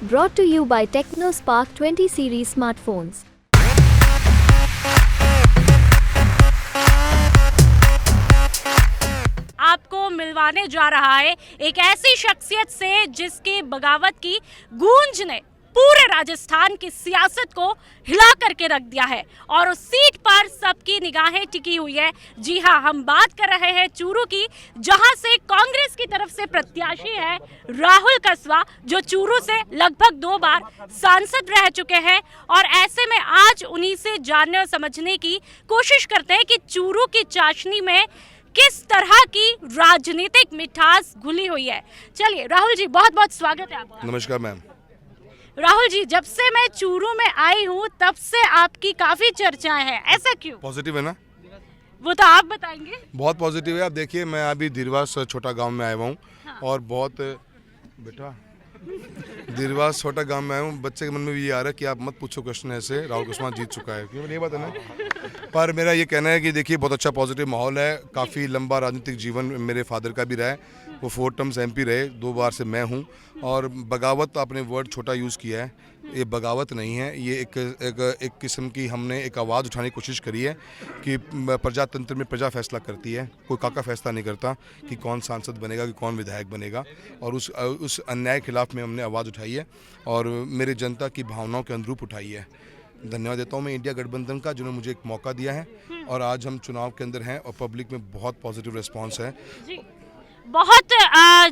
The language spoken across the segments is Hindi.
Brought to you by TechnoSpark 20 series smartphones. आपको मिलवाने जा रहा है एक ऐसी शख्सियत से जिसकी बगावत की गूंज ने पूरे राजस्थान की सियासत को हिला करके रख दिया है और उस सीट पर सबकी निगाहें टिकी हुई है। जी हां, हम बात कर रहे हैं चूरू की, जहां से कांग्रेस की तरफ से प्रत्याशी है राहुल कस्वा, जो चूरू से लगभग 2 बार सांसद रह चुके हैं। और ऐसे में आज उन्हीं से जानने और समझने की कोशिश करते हैं कि चूरू की चाशनी में किस तरह की राजनीतिक मिठास घुली हुई है। चलिए राहुल जी, बहुत बहुत स्वागत है आपका। नमस्कार मैम। राहुल जी, जब से मैं चूरू में आई हूँ तब से आपकी काफी चर्चाएं हैं, ऐसा क्यों? पॉजिटिव है ना? वो तो आप बताएंगे। बहुत पॉजिटिव है। आप देखिए, मैं अभी दिरवास छोटा गांव में आया हूँ। हाँ। और बहुत बेटा दिरवास छोटा गांव में आया हूँ। बच्चे के मन में भी ये आ रहा है कि आप मत पूछो क्वेश्चन ऐसे, राहुल कस्वा जीत चुका है, क्यों ये बात है ना। पर मेरा ये कहना है कि देखिए, बहुत अच्छा पॉजिटिव माहौल है। काफ़ी लंबा राजनीतिक जीवन मेरे फादर का भी रहा है, वो 4 टर्म्स MP रहे, 2 बार से मैं हूँ। और बगावत, आपने वर्ड छोटा यूज़ किया है, ये बगावत नहीं है, ये एक किस्म की हमने एक आवाज़ उठाने की कोशिश करी है कि प्रजातंत्र में प्रजा फैसला करती है, कोई काका फैसला नहीं करता कि कौन सांसद बनेगा कि कौन विधायक बनेगा। और उस अन्याय के खिलाफ में हमने आवाज़ उठाई है और मेरे जनता की भावनाओं के अनुरूप उठाई है। धन्यवाद देता हूँ मैं इंडिया गठबंधन का, जिन्होंने मुझे एक मौका दिया है। और आज हम चुनाव के अंदर हैं और पब्लिक में बहुत पॉजिटिव रिस्पॉन्स है। बहुत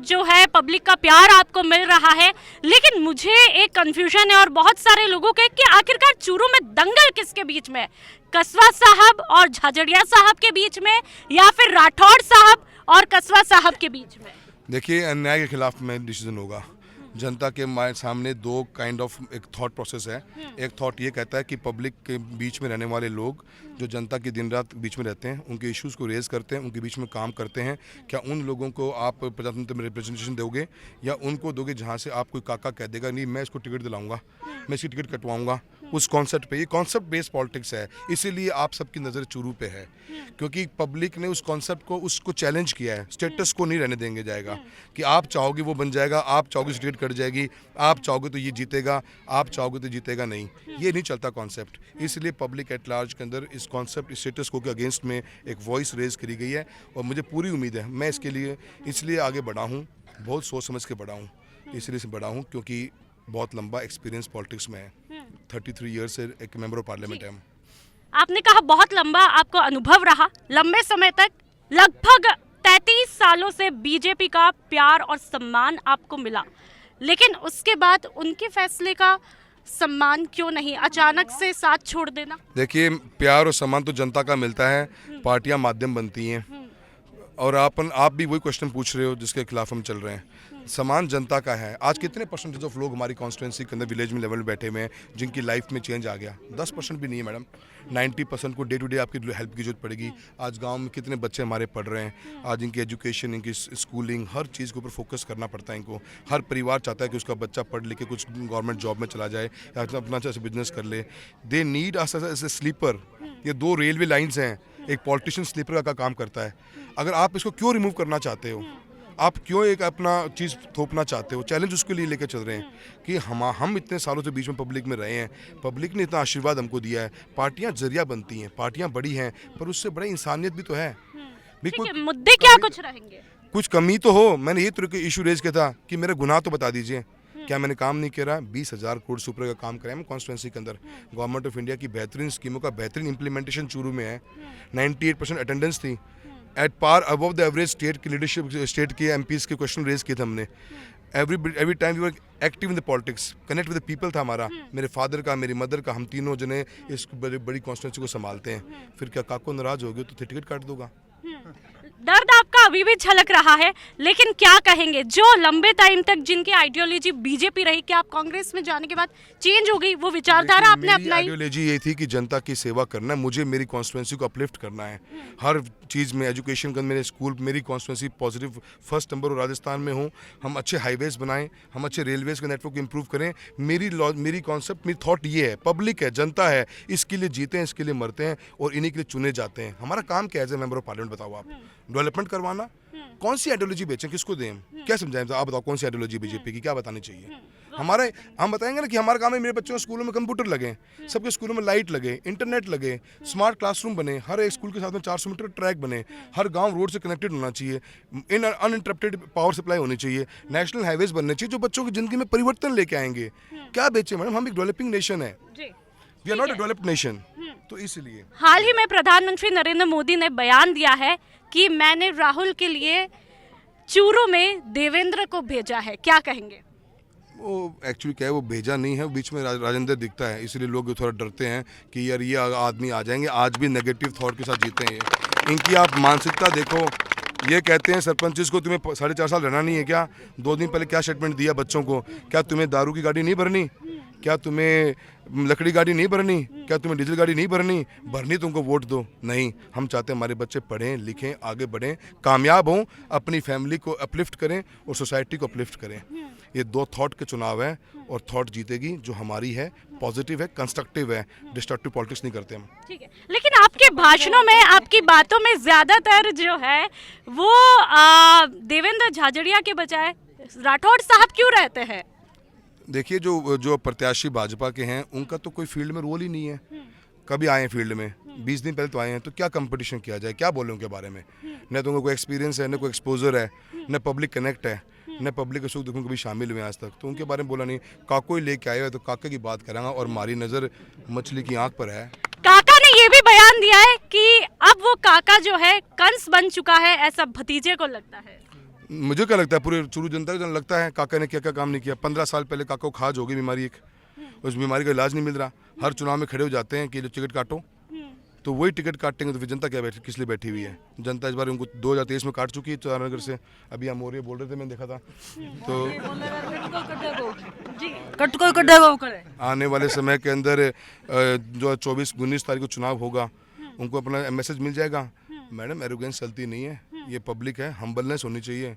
जो है पब्लिक का प्यार आपको मिल रहा है, लेकिन मुझे एक कंफ्यूजन है और बहुत सारे लोगों के कि आखिरकार चूरू में दंगल किसके बीच में, कस्वा साहब और झाझड़िया साहब के बीच में, या फिर राठौड़ साहब और कस्वा साहब के बीच में? देखिए, अन्याय के खिलाफ में डिसीजन होगा। जनता के सामने 2 काइंड ऑफ एक थॉट प्रोसेस है। एक थॉट ये कहता है कि पब्लिक के बीच में रहने वाले लोग जो जनता के दिन रात बीच में रहते हैं, उनके इश्यूज़ को रेज करते हैं, उनके बीच में काम करते हैं। क्या उन लोगों को आप प्रजातंत्र में रिप्रेजेंटेशन दोगे, या उनको दोगे जहाँ से आप कोई काका कह देगा नहीं मैं इसको टिकट दिलाऊंगा, मैं इसकी टिकट कटवाऊंगा, उस कॉन्सेप्ट पे? ये कॉन्सेप्ट बेस्ड पॉलिटिक्स है, इसीलिए आप सबकी नज़र चूरू पे है, क्योंकि पब्लिक ने उस कॉन्सेप्ट को उसको चैलेंज किया है। स्टेटस को नहीं रहने देंगे जाएगा कि आप चाहोगे वो बन जाएगा, आप चाहोगे टिकट कट जाएगी, आप चाहोगे तो ये जीतेगा, आप चाहोगे तो जीतेगा नहीं। ये नहीं चलता कॉन्सेप्ट। इसलिए पब्लिक एट लार्ज के अंदर इस कॉन्सेप्ट, इस स्टेटस को के अगेंस्ट में एक वॉइस रेज करी गई है। और मुझे पूरी उम्मीद है मैं इसके लिए इसलिए आगे बढ़ा हूँ, बहुत सोच समझ के बढ़ा हूँ। इसलिए से बढ़ा हूँ क्योंकि बहुत लंबा एक्सपीरियंस पॉलिटिक्स में है। 33 ईयर्स से एक मेंबर ऑफ पार्लियामेंट है। आपने कहा बहुत लंबा आपको अनुभव रहा, लंबे समय तक, लगभग 33 सालों से बीजेपी का प्यार और सम्मान आपको मिला, लेकिन उसके बाद उनके फैसले का सम्मान क्यों नहीं, अचानक से साथ छोड़ देना? देखिए, प्यार और सम्मान तो जनता का मिलता है, पार्टियां माध्यम बनती हैं। और आप भी वही क्वेश्चन पूछ रहे हो जिसके खिलाफ हम चल रहे हैं। सम्मान जनता का है। आज कितने परसेंटेज ऑफ लोग हमारी कॉन्स्टिट्यूंसी के अंदर विलेज में लेवल में बैठे हुए हैं जिनकी लाइफ में चेंज आ गया? 10% भी नहीं है मैडम। 90% को डे टू डे आपकी हेल्प की जरूरत पड़ेगी। आज गांव में कितने बच्चे हमारे पढ़ रहे हैं, आज इनकी एजुकेशन, इनकी स्कूलिंग, हर चीज़ के ऊपर फोकस करना पड़ता है इनको। हर परिवार चाहता है कि उसका बच्चा पढ़ लिख के कुछ गवर्नमेंट जॉब में चला जाए या अपना अच्छा बिजनेस कर ले। They need us as a sleeper. ये 2 रेलवे लाइन्स हैं, एक पॉलिटिशियन स्लीपर का काम करता है। अगर आप इसको क्यों रिमूव करना चाहते हो, आप क्यों एक अपना चीज़ थोपना चाहते हो? चैलेंज उसके लिए लेकर चल रहे हैं कि हम इतने सालों से बीच में पब्लिक में रहे हैं, पब्लिक ने इतना आशीर्वाद हमको दिया है। पार्टियां जरिया बनती हैं, पार्टियां बड़ी हैं, पर उससे बड़ा इंसानियत भी तो है। मुद्दे क्या कुछ रहेंगे? कुछ कमी तो हो। मैंने ये तरह के इशू रेज किया था कि मेरा गुनाह तो बता दीजिए, क्या मैंने काम नहीं किया? 20,000 करोड़ से ऊपर का काम कराया मैं कॉन्स्टिट्यूंसी के अंदर। गवर्नमेंट ऑफ इंडिया की बेहतरीन स्कीमों का बेहतरीन इंप्लीमेंटेशन चूरू में है। 98% अटेंडेंस थी, at par above the average state की लीडरशिप, स्टेट के MPs के क्वेश्चन रेज किए थे हमने। Every time we were active in the politics, connect with the people था हमारा। मेरे फादर का, मेरी मदर का, हम तीनों जने इस बड़ी कॉन्स्टिट्यूंसी को संभालते हैं। फिर क्या काको नाराज हो गए तो टिकट काट दूंगा? दर्द आपका अभी भी झलक रहा है, लेकिन क्या कहेंगे जो लंबे टाइम तक जिनकी आइडियोलॉजी बीजेपी रही, कि आप कांग्रेस में जाने के बाद चेंज हो गई, वो विचारधारा आपने अपनाई? आइडियोलॉजी ये थी कि जनता की सेवा करना है, मुझे मेरी कॉन्स्टिट्यूंसी को अपलिफ्ट करना है हर चीज़ में। एजुकेशन का मेरे स्कूल, मेरी कॉन्स्टिट्यूंसी पॉजिटिव फर्स्ट नंबर और राजस्थान में हूँ। हम अच्छे हाईवेज बनाएं, हम अच्छे रेलवेज का नेटवर्क इंप्रूव करें। मेरी कॉन्सेप्ट, मेरी थॉट ये है, पब्लिक है, जनता है, इसके लिए जीते हैं, इसके लिए मरते हैं और इन्हीं के लिए चुने जाते हैं। हमारा काम क्या है as a member of parliament? बताओ आप। डेवलपमेंट करवाना, कौन सी आइडियोलॉजी बेचें, किसको दें, क्या समझाएं? आप बताओ कौन सी आइडियोलॉजी बीजेपी की क्या बतानी चाहिए? हमारे हम बताएंगे ना कि हमारा काम है मेरे बच्चों के स्कूलों में कंप्यूटर लगे, सबके स्कूलों में लाइट लगे, इंटरनेट लगे, स्मार्ट क्लासरूम बने, हर एक स्कूल के साथ में 400 मीटर ट्रैक बने, हर गांव रोड से कनेक्टेड होना चाहिए, इन अनइंटरप्टेड पावर सप्लाई होनी चाहिए, नेशनल हाईवेज बनने चाहिए जो बच्चों की जिंदगी में परिवर्तन लेके आएंगे। क्या बेचे मैडम? हम एक डेवलपिंग नेशन है, we are not a developed nation. तो इसलिए हाल ही में प्रधानमंत्री नरेंद्र मोदी ने बयान दिया है कि मैंने राहुल के लिए चूरू में देवेंद्र को भेजा है, क्या कहेंगे? वो एक्चुअली क्या है, वो भेजा नहीं है, बीच में राजेंद्र दिखता है, इसलिए लोग थोड़ा डरते हैं कि यार ये आदमी आ जाएंगे। आज भी नेगेटिव थॉट के साथ जीते हैं ये। इनकी आप मानसिकता देखो, ये कहते हैं सरपंच को तुम्हें 4.5 साल रहना नहीं है क्या? 2 दिन पहले क्या स्टेटमेंट दिया बच्चों को? क्या तुम्हें दारू की गाड़ी नहीं भरनी? क्या तुम्हें लकड़ी गाड़ी नहीं भरनी? क्या तुम्हें डीजल गाड़ी नहीं भरनी तुमको वोट दो? नहीं, हम चाहते हैं हमारे बच्चे पढ़ें लिखें, आगे बढ़ें, कामयाब हों, अपनी फैमिली को अपलिफ्ट करें और सोसाइटी को अपलिफ्ट करें। ये 2 थॉट के चुनाव है और थॉट जीतेगी जो हमारी है, पॉजिटिव है, कंस्ट्रक्टिव है, डिस्ट्रक्टिव पॉलिटिक्स नहीं करते हम। ठीक है, लेकिन आपके भाषणों में, आपकी बातों में ज्यादातर जो है वो देवेंद्र झाझड़िया के बजाय राठौड़ साहब क्यों रहते हैं? देखिए, जो प्रत्याशी भाजपा के हैं उनका तो कोई फील्ड में रोल ही नहीं है। कभी आए हैं फील्ड में? 20 दिन पहले तो आए हैं, तो क्या कंपटीशन किया जाए, क्या बोले उनके बारे में? न तो उनको कोई एक्सपीरियंस है, न कोई एक्सपोजर है, न पब्लिक कनेक्ट है, न पब्लिक के सुख दुख में कभी शामिल हुए आज तक, तो उनके बारे में बोला नहीं। काको ही लेके आए हुए तो काके की बात करेंगे और हमारी नज़र मछली की आंख पर है। काका ने ये भी बयान दिया है कि अब वो काका जो है कंस बन चुका है, ऐसा भतीजे को लगता है। मुझे क्या लगता है, पूरे चूरू जनता को लगता है काका ने क्या क्या काम नहीं किया। 15 साल पहले काका को खाज हो गई बीमारी, एक उस बीमारी का इलाज नहीं मिल रहा। हर चुनाव में खड़े हो जाते हैं कि जो टिकट काटो, तो वही टिकट काटेंगे तो फिर जनता क्या किस लिए बैठी हुई है? जनता इस बार उनको 2023 में काट चुकी है चारनगर से। अभी हम मोरिया बोल रहे थे, मैंने देखा था। तो आने वाले समय के अंदर जो 24-19 तारीख को चुनाव होगा, उनको अपना मैसेज मिल जाएगा। मैडम, एरोगेंस चलती नहीं है, ये पब्लिक है, हम्बलनेस होनी चाहिए।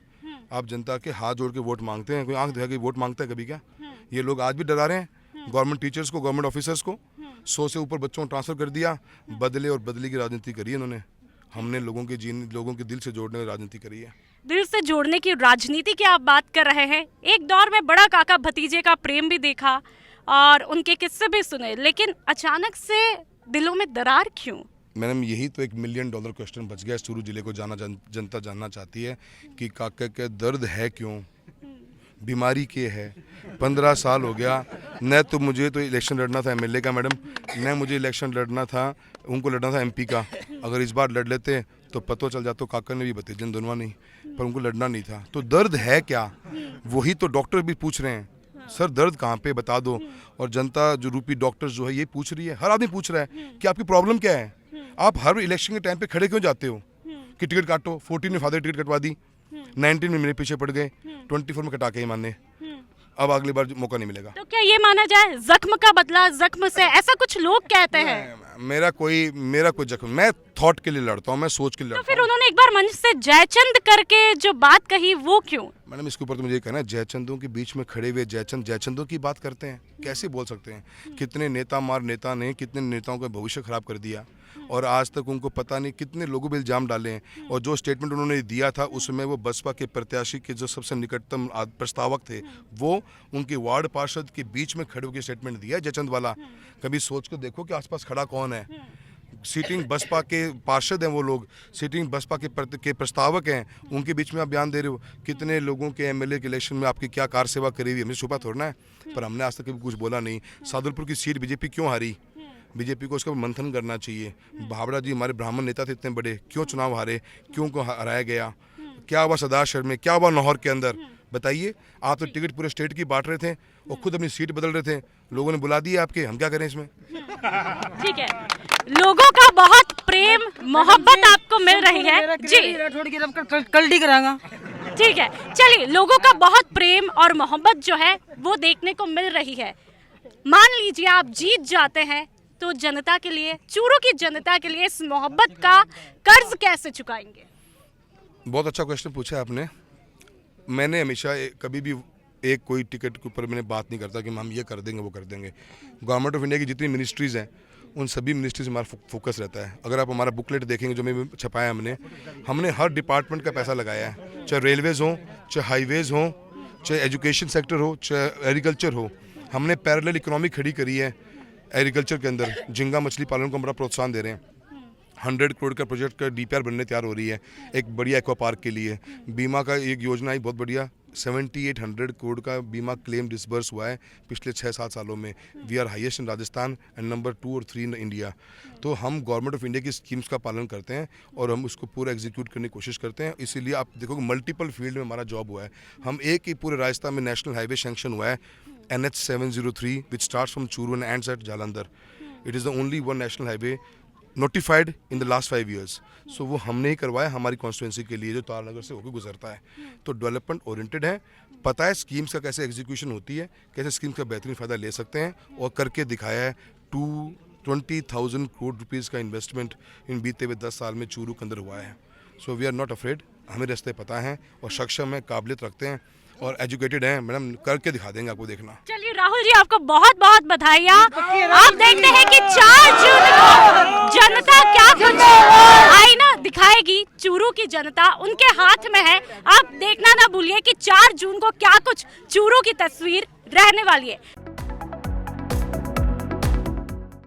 आप जनता के हाथ जोड़ के वोट मांगते हैं, कोई आंख दिखा के वोट मांगता है कभी क्या? ये लोग आज भी डरा रहे हैं गवर्नमेंट टीचर्स को, गवर्नमेंट ऑफिसर्स को। 100 से ऊपर बच्चों को ट्रांसफ़र कर दिया, बदले और बदली की राजनीति करी है इन्होंने। हमने लोगों के दिल से जोड़ने की राजनीति करी है। दिल से जोड़ने की राजनीति की आप बात कर रहे हैं। एक दौर में बड़ा काका भतीजे का प्रेम भी देखा और उनके किस्से भी सुने, लेकिन अचानक से दिलों में दरार क्यों? मैडम, यही तो $1 मिलियन क्वेश्चन बच गया। चूरू जिले को जनता जानना चाहती है कि काका का दर्द है क्यों, बीमारी क्या है। 15 साल हो गया, न तो मुझे तो इलेक्शन लड़ना था MLA का मैडम, न मुझे इलेक्शन लड़ना था, उनको लड़ना था MP का। अगर इस बार लड़ लेते तो पता चल जाता, काका ने भी भतीजन दोनों नहीं, पर उनको लड़ना नहीं था। तो दर्द है क्या, वही तो डॉक्टर भी पूछ रहे हैं, सर दर्द कहाँ पे बता दो। और जनता जो रूपी डॉक्टर जो है ये पूछ रही है, हर आदमी पूछ रहा है कि आपकी प्रॉब्लम क्या है। आप हर इलेक्शन के टाइम पे खड़े क्यों जाते हो कि टिकट काटो? 14 में फादर टिकट कटवा दी, 19 में मेरे पीछे पड़ गए, 24 में कटा के ही मानने, अब अगली बार मौका नहीं मिलेगा। तो क्या ये माना जाए जख्म का बदला जख्म से, ऐसा कुछ लोग कहते हैं? मेरा कोई जख्म, मैं थॉट के लिए लड़ता हूँ, मैं सोच के लिए तो लड़ता हूँ। फिर उन्होंने एक बार मंच से जयचंद करके जो बात कही वो क्यों? मैडम, इसके ऊपर तो मुझे कहना है, जयचंदों के बीच में खड़े हुए जयचंदों की बात करते हैं, कैसे बोल सकते हैं? कितने नेता ने कितने नेताओं का भविष्य खराब कर दिया और आज तक उनको पता नहीं कितने लोगों पे इल्जाम डाले हैं। और जो स्टेटमेंट उन्होंने दिया था उसमें वो बसपा के प्रत्याशी के जो सबसे निकटतम प्रस्तावक थे, वो उनके वार्ड पार्षद के बीच में खड़े होकर स्टेटमेंट दिया जयचंद वाला। कभी सोच कर देखो कि आसपास खड़ा कौन है। सीटिंग बसपा के पार्षद हैं वो लोग, सीटिंग बसपा के प्रस्तावक हैं, उनके बीच में आप बयान दे रहे हो। कितने लोगों के MLA के इलेक्शन में आपकी क्या कार सेवा करी हुई, हमें छुपा थोड़ना है, पर हमने आज तक कभी कुछ बोला नहीं। सादुलपुर की सीट बीजेपी क्यों हारी? बीजेपी को उसका मंथन करना चाहिए। भावड़ा जी हमारे ब्राह्मण नेता थे इतने बड़े, क्यों चुनाव हारे, क्यों को हराया गया? क्या हुआ सदाशहर में, क्या हुआ नौहर के अंदर? बताइए। आप तो टिकट पूरे स्टेट की बांट रहे थे और खुद अपनी सीट बदल रहे थे, लोगों ने बुला दिया आपके, हम क्या करें इसमें? ठीक है, लोगों का बहुत प्रेम मोहब्बत आपको मिल रही है जी, कल्टी करांगा। ठीक है, चलिए, लोगों का बहुत प्रेम और मोहब्बत जो है वो देखने को मिल रही है। मान लीजिए आप जीत जाते हैं तो जनता के लिए, चूरू की जनता के लिए इस मोहब्बत का कर्ज कैसे चुकाएंगे? बहुत अच्छा क्वेश्चन पूछा आपने। मैंने हमेशा कभी भी एक कोई टिकट के ऊपर मैंने बात नहीं करता कि हम ये कर देंगे वो कर देंगे। गवर्नमेंट ऑफ इंडिया की जितनी मिनिस्ट्रीज़ हैं उन सभी मिनिस्ट्री से हमारा फोकस रहता है। अगर आप हमारा बुकलेट देखेंगे जो में छपाया हमने हर डिपार्टमेंट का पैसा लगाया है, चाहे रेलवेज़ हो, चाहे हाईवेज़ हो, चाहे एजुकेशन सेक्टर हो, चाहे एग्रीकल्चर हो। हमने पैरेलल इकोनॉमी खड़ी करी है एग्रीकल्चर के अंदर। झींगा मछली पालन को हम बड़ा प्रोत्साहन दे रहे हैं। 100 करोड़ का प्रोजेक्ट का DPR बनने तैयार हो रही है एक बढ़िया एक्वा पार्क के लिए। बीमा का एक योजना आई बहुत बढ़िया, 7800 करोड़ का बीमा क्लेम डिसबर्स हुआ है पिछले 6-7 सालों में। We are highest in Rajasthan and number 2 और 3 इन इंडिया। तो हम गवर्नमेंट ऑफ इंडिया की स्कीम्स का पालन करते हैं और हम उसको पूरा एग्जीक्यूट करने की कोशिश करते हैं। इसीलिए आप देखोगे मल्टीपल फील्ड में हमारा जॉब हुआ है। हम एक ही पूरे राजस्थान में नेशनल हाईवे सैंक्शन हुआ है NH 703 which starts from Churu and ends at Jalandhar. It is the only one national highway notified in the last 5 years। सो वो हमने ही करवाया हमारी कॉन्स्टिट्यूंसी के लिए जो तारनगर से होकर गुजरता है। तो डेवलपमेंट ओरिएंटेड है, पता है स्कीम्स का कैसे एग्जीक्यूशन होती है, कैसे स्कीम्स का बेहतरीन फ़ायदा ले सकते हैं और करके दिखाया है। 20,000 करोड़ रुपीज़ का इन्वेस्टमेंट इन बीते हुए 10 साल में चूरू के अंदर हुआ है। So we are not afraid, हमें रास्ते पता हैं और सक्षम है, काबिलियत रखते हैं और एजुकेटेड हैं। मैडम करके दिखा देंगे आपको, देखना। चलिए राहुल जी, आपको बहुत बहुत बधाइयाँ। आप देखते हैं कि 4 जून को जनता क्या कुछ आईना दिखाएगी। चूरू की जनता उनके हाथ में है। आप देखना ना भूलिए कि 4 जून को क्या कुछ चूरू की तस्वीर रहने वाली है।